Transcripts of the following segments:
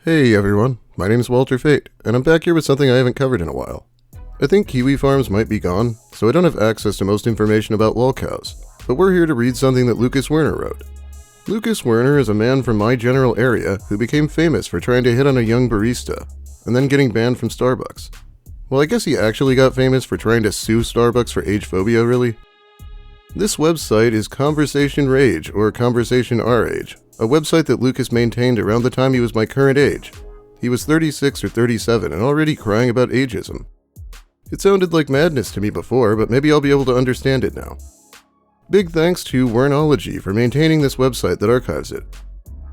Hey everyone, my name is Walter Fate, and I'm back here with something I haven't covered in a while. I think kiwi farms might be gone, so I don't have access to most information about lol cows, but we're here to read something that Lucas Werner wrote. Lucas Werner is a man from my general area who became famous for trying to hit on a young barista, and then getting banned from Starbucks. Well, I guess he actually got famous for trying to sue Starbucks for age phobia, really. This website is Conversationrage, or Conversationrage, a website that Lucas maintained around the time he was my current age. He was 36 or 37 and already crying about ageism. It sounded like madness to me before, but maybe I'll be able to understand it now. Big thanks to Wernology for maintaining this website that archives it.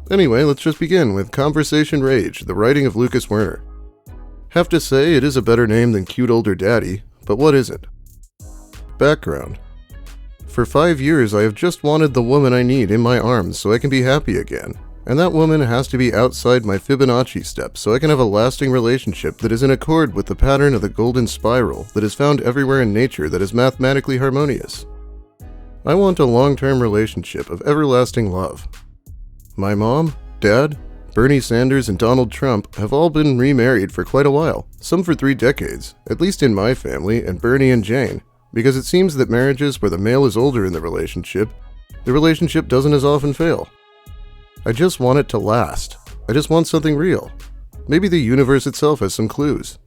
Anyway, let's just begin with Conversationrage, the writing of Lucas Werner. Have to say, it is a better name than Cute Older Daddy, but what isn't? Background. For 5 years, I have just wanted the woman I need in my arms so I can be happy again. And that woman has to be outside my Fibonacci steps so I can have a lasting relationship that is in accord with the pattern of the golden spiral that is found everywhere in nature that is mathematically harmonious. I want a long-term relationship of everlasting love. My mom, dad, Bernie Sanders, and Donald Trump have all been remarried for quite a while, some for 3 decades, at least in my family and Bernie and Jane. Because it seems that marriages where the male is older in the relationship doesn't as often fail. I just want it to last. I just want something real. Maybe the universe itself has some clues.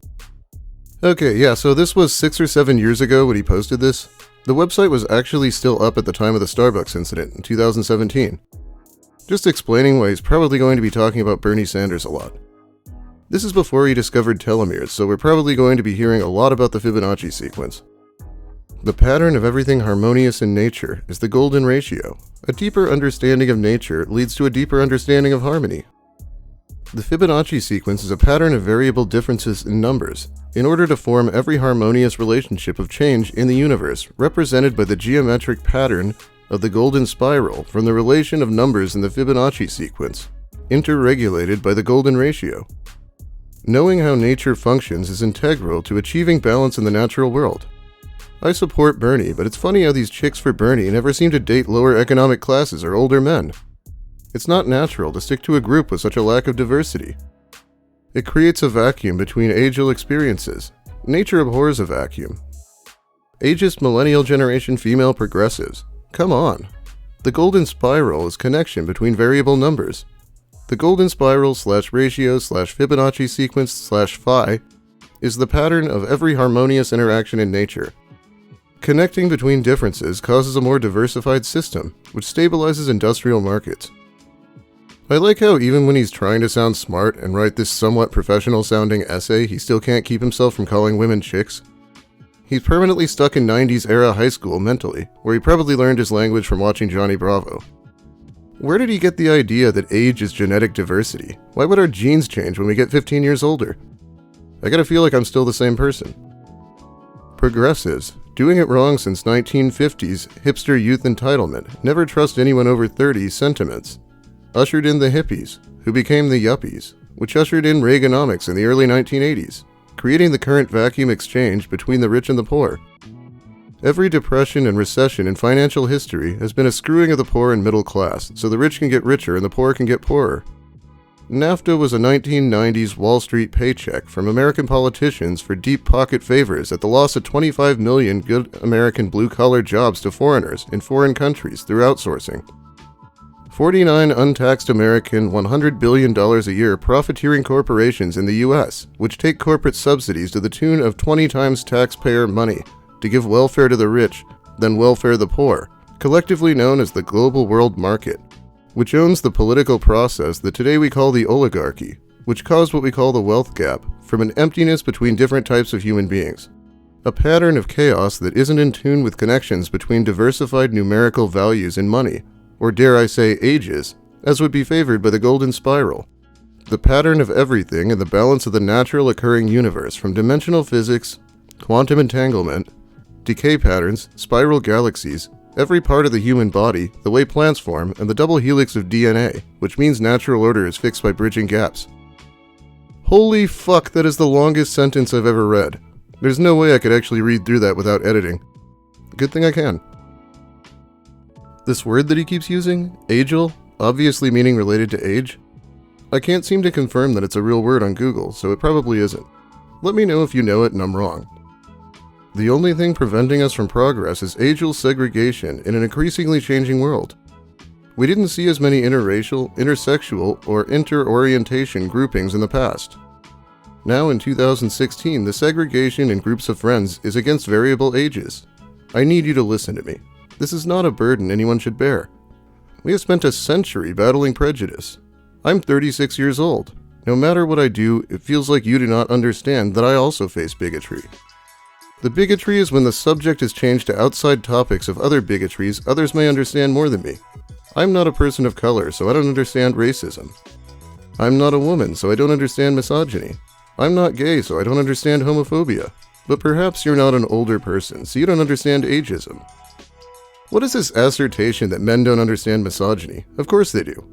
Okay, yeah, so this was 6 or 7 years ago when he posted this. The website was actually still up at the time of the Starbucks incident in 2017. Just explaining why he's probably going to be talking about Bernie Sanders a lot. This is before he discovered telomeres, so we're probably going to be hearing a lot about the Fibonacci sequence. The pattern of everything harmonious in nature is the golden ratio. A deeper understanding of nature leads to a deeper understanding of harmony. The Fibonacci sequence is a pattern of variable differences in numbers, in order to form every harmonious relationship of change in the universe, represented by the geometric pattern of the golden spiral from the relation of numbers in the Fibonacci sequence, interregulated by the golden ratio. Knowing how nature functions is integral to achieving balance in the natural world. I support Bernie, but it's funny how these chicks for Bernie never seem to date lower economic classes or older men. It's not natural to stick to a group with such a lack of diversity. It creates a vacuum between ageal experiences. Nature abhors a vacuum. Ageist millennial generation female progressives. Come on. The golden spiral is connection between variable numbers. The golden spiral / ratio / Fibonacci sequence / phi is the pattern of every harmonious interaction in nature. Connecting between differences causes a more diversified system, which stabilizes industrial markets. I like how even when he's trying to sound smart and write this somewhat professional-sounding essay, he still can't keep himself from calling women chicks. He's permanently stuck in 90s-era high school mentally, where he probably learned his language from watching Johnny Bravo. Where did he get the idea that age is genetic diversity? Why would our genes change when we get 15 years older? I gotta feel like I'm still the same person. Progressives. Doing it wrong since 1950s hipster youth entitlement, never trust anyone over 30 sentiments. Ushered in the hippies, who became the yuppies, which ushered in Reaganomics in the early 1980s, creating the current vacuum exchange between the rich and the poor. Every depression and recession in financial history has been a screwing of the poor and middle class, so the rich can get richer and the poor can get poorer. NAFTA was a 1990s Wall Street paycheck from American politicians for deep pocket favors at the loss of 25 million good American blue-collar jobs to foreigners in foreign countries through outsourcing. 49 untaxed American $100 billion a year profiteering corporations in the U.S., which take corporate subsidies to the tune of 20 times taxpayer money to give welfare to the rich, then welfare the poor, collectively known as the global world market, which owns the political process that today we call the oligarchy, which caused what we call the wealth gap from an emptiness between different types of human beings. A pattern of chaos that isn't in tune with connections between diversified numerical values in money, or dare I say ages, as would be favored by the golden spiral. The pattern of everything and the balance of the natural occurring universe from dimensional physics, quantum entanglement, decay patterns, spiral galaxies, every part of the human body, the way plants form, and the double helix of DNA, which means natural order is fixed by bridging gaps. Holy fuck, that is the longest sentence I've ever read. There's no way I could actually read through that without editing. Good thing I can. This word that he keeps using, ageal, obviously meaning related to age. I can't seem to confirm that it's a real word on Google, so it probably isn't. Let me know if you know it and I'm wrong. The only thing preventing us from progress is ageal segregation in an increasingly changing world. We didn't see as many interracial, intersexual, or interorientation groupings in the past. Now in 2016, the segregation in groups of friends is against variable ages. I need you to listen to me. This is not a burden anyone should bear. We have spent a century battling prejudice. I'm 36 years old. No matter what I do, it feels like you do not understand that I also face bigotry. The bigotry is when the subject is changed to outside topics of other bigotries others may understand more than me. I'm not a person of color, so I don't understand racism. I'm not a woman, so I don't understand misogyny. I'm not gay, so I don't understand homophobia. But perhaps you're not an older person, so you don't understand ageism. What is this assertion that men don't understand misogyny? Of course they do.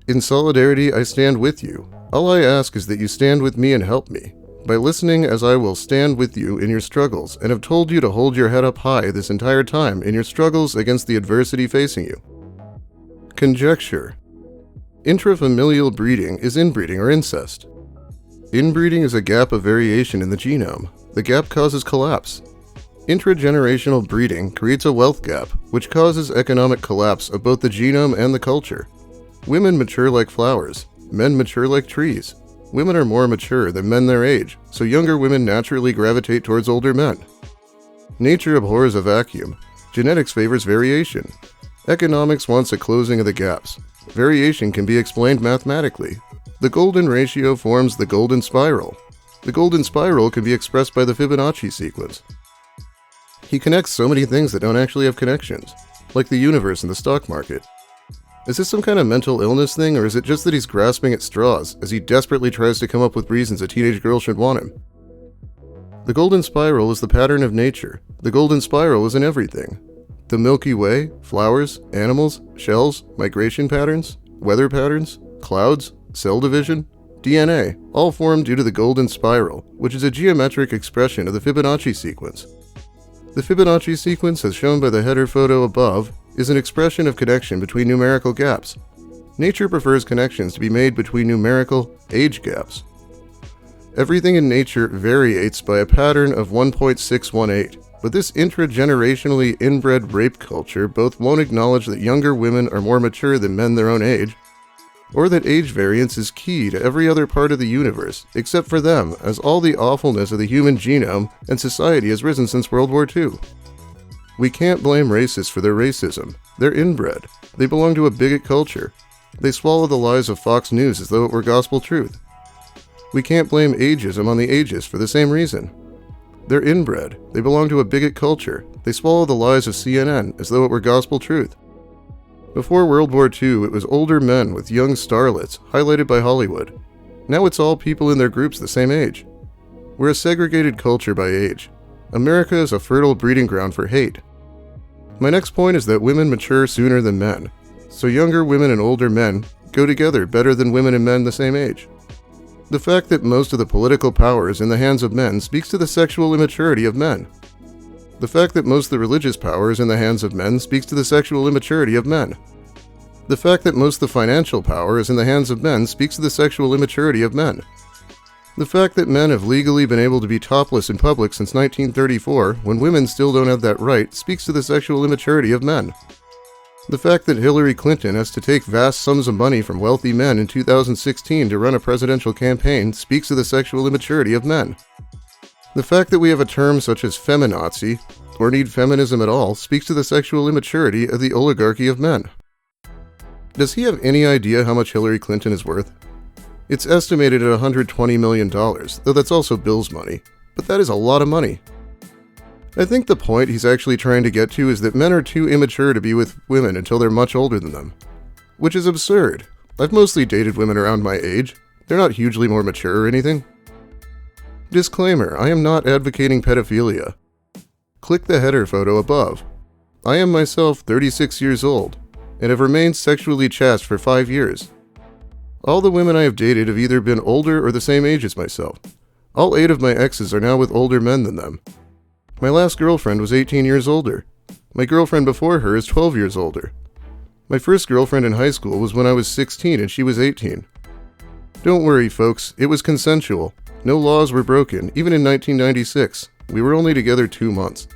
In solidarity, I stand with you. All I ask is that you stand with me and help me, by listening as I will stand with you in your struggles and have told you to hold your head up high this entire time in your struggles against the adversity facing you. Conjecture. Intrafamilial breeding is inbreeding or incest. Inbreeding is a gap of variation in the genome. The gap causes collapse. Intragenerational breeding creates a wealth gap, which causes economic collapse of both the genome and the culture. Women mature like flowers. Men mature like trees. Women are more mature than men their age, so younger women naturally gravitate towards older men. Nature abhors a vacuum. Genetics favors variation. Economics wants a closing of the gaps. Variation can be explained mathematically. The golden ratio forms the golden spiral. The golden spiral can be expressed by the Fibonacci sequence. He connects so many things that don't actually have connections, like the universe and the stock market. Is this some kind of mental illness thing, or is it just that he's grasping at straws as he desperately tries to come up with reasons a teenage girl should want him? The golden spiral is the pattern of nature. The golden spiral is in everything. The Milky Way, flowers, animals, shells, migration patterns, weather patterns, clouds, cell division, DNA, all form due to the golden spiral, which is a geometric expression of the Fibonacci sequence. The Fibonacci sequence, as shown by the header photo above, is an expression of connection between numerical gaps. Nature prefers connections to be made between numerical age gaps. Everything in nature variates by a pattern of 1.618, but this intragenerationally inbred rape culture both won't acknowledge that younger women are more mature than men their own age, or that age variance is key to every other part of the universe, except for them, as all the awfulness of the human genome and society has risen since World War II. We can't blame racists for their racism. They're inbred. They belong to a bigot culture. They swallow the lies of Fox News as though it were gospel truth. We can't blame ageism on the ageist for the same reason. They're inbred. They belong to a bigot culture. They swallow the lies of CNN as though it were gospel truth. Before World War II, it was older men with young starlets, highlighted by Hollywood. Now it's all people in their groups the same age. We're a segregated culture by age. America is a fertile breeding ground for hate. My next point is that women mature sooner than men, so younger women and older men go together better than women and men the same age. The fact that most of the political power is in the hands of men speaks to the sexual immaturity of men. The fact that most of the religious power is in the hands of men speaks to the sexual immaturity of men. The fact that most of the financial power is in the hands of men speaks to the sexual immaturity of men. The fact that men have legally been able to be topless in public since 1934, when women still don't have that right, speaks to the sexual immaturity of men. The fact that Hillary Clinton has to take vast sums of money from wealthy men in 2016 to run a presidential campaign speaks to the sexual immaturity of men. The fact that we have a term such as feminazi, or need feminism at all, speaks to the sexual immaturity of the oligarchy of men. Does he have any idea how much Hillary Clinton is worth? It's estimated at $120 million, though that's also Bill's money. But that is a lot of money. I think the point he's actually trying to get to is that men are too immature to be with women until they're much older than them. Which is absurd. I've mostly dated women around my age. They're not hugely more mature or anything. Disclaimer, I am not advocating pedophilia. Click the header photo above. I am myself 36 years old, and have remained sexually chaste for 5 years. All the women I have dated have either been older or the same age as myself. All 8 of my exes are now with older men than them. My last girlfriend was 18 years older. My girlfriend before her is 12 years older. My first girlfriend in high school was when I was 16 and she was 18. Don't worry, folks, it was consensual. No laws were broken, even in 1996. We were only together 2 months.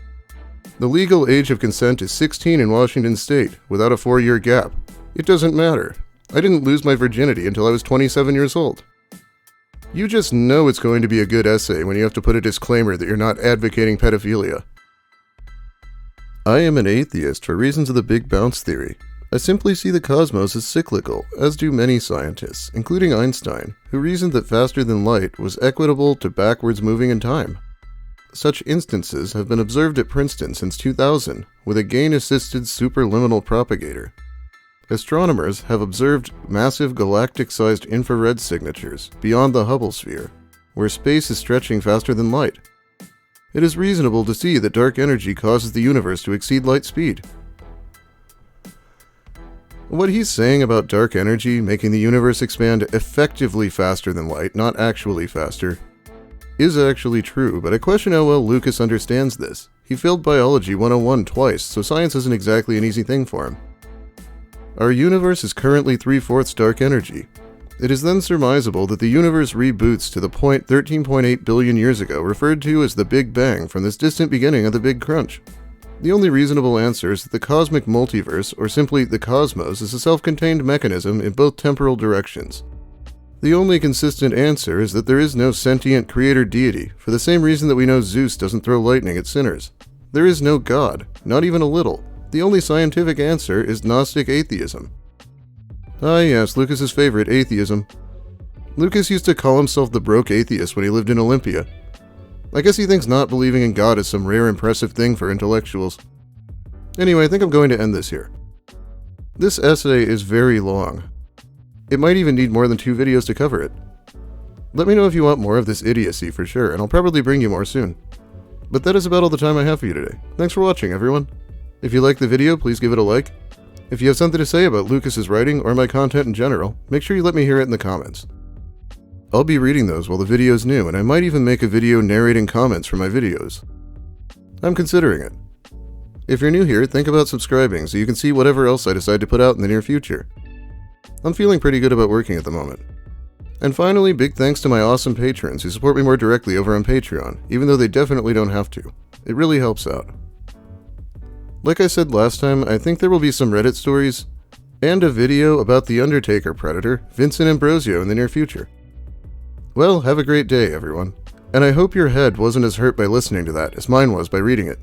The legal age of consent is 16 in Washington state, without a 4-year gap. It doesn't matter. I didn't lose my virginity until I was 27 years old. You just know it's going to be a good essay when you have to put a disclaimer that you're not advocating pedophilia. I am an atheist for reasons of the Big Bounce theory. I simply see the cosmos as cyclical, as do many scientists, including Einstein, who reasoned that faster than light was equitable to backwards moving in time. Such instances have been observed at Princeton since 2000 with a gain-assisted superliminal propagator. Astronomers have observed massive galactic-sized infrared signatures beyond the Hubble sphere, where space is stretching faster than light. It is reasonable to see that dark energy causes the universe to exceed light speed. What he's saying about dark energy making the universe expand effectively faster than light, not actually faster, is actually true, but I question how well Lucas understands this. He failed Biology 101 twice, so science isn't exactly an easy thing for him. Our universe is currently 3/4 dark energy. It is then surmisable that the universe reboots to the point 13.8 billion years ago, referred to as the Big Bang from this distant beginning of the Big Crunch. The only reasonable answer is that the cosmic multiverse, or simply the cosmos, is a self-contained mechanism in both temporal directions. The only consistent answer is that there is no sentient creator deity, for the same reason that we know Zeus doesn't throw lightning at sinners. There is no God, not even a little. The only scientific answer is Gnostic atheism. Ah yes, Lucas's favorite, atheism. Lucas used to call himself the broke atheist when he lived in Olympia. I guess he thinks not believing in God is some rare impressive thing for intellectuals. Anyway, I think I'm going to end this here. This essay is very long. It might even need more than 2 videos to cover it. Let me know if you want more of this idiocy for sure, and I'll probably bring you more soon. But that is about all the time I have for you today. Thanks for watching, everyone. If you liked the video, please give it a like. If you have something to say about Lucas's writing or my content in general, make sure you let me hear it in the comments. I'll be reading those while the video is new, and I might even make a video narrating comments from my videos. I'm considering it. If you're new here, think about subscribing so you can see whatever else I decide to put out in the near future. I'm feeling pretty good about working at the moment. And finally, big thanks to my awesome patrons who support me more directly over on Patreon, even though they definitely don't have to. It really helps out. Like I said last time, I think there will be some Reddit stories, and a video about the Undertaker Predator, Vincent Ambrosio, in the near future. Well, have a great day, everyone. And I hope your head wasn't as hurt by listening to that as mine was by reading it.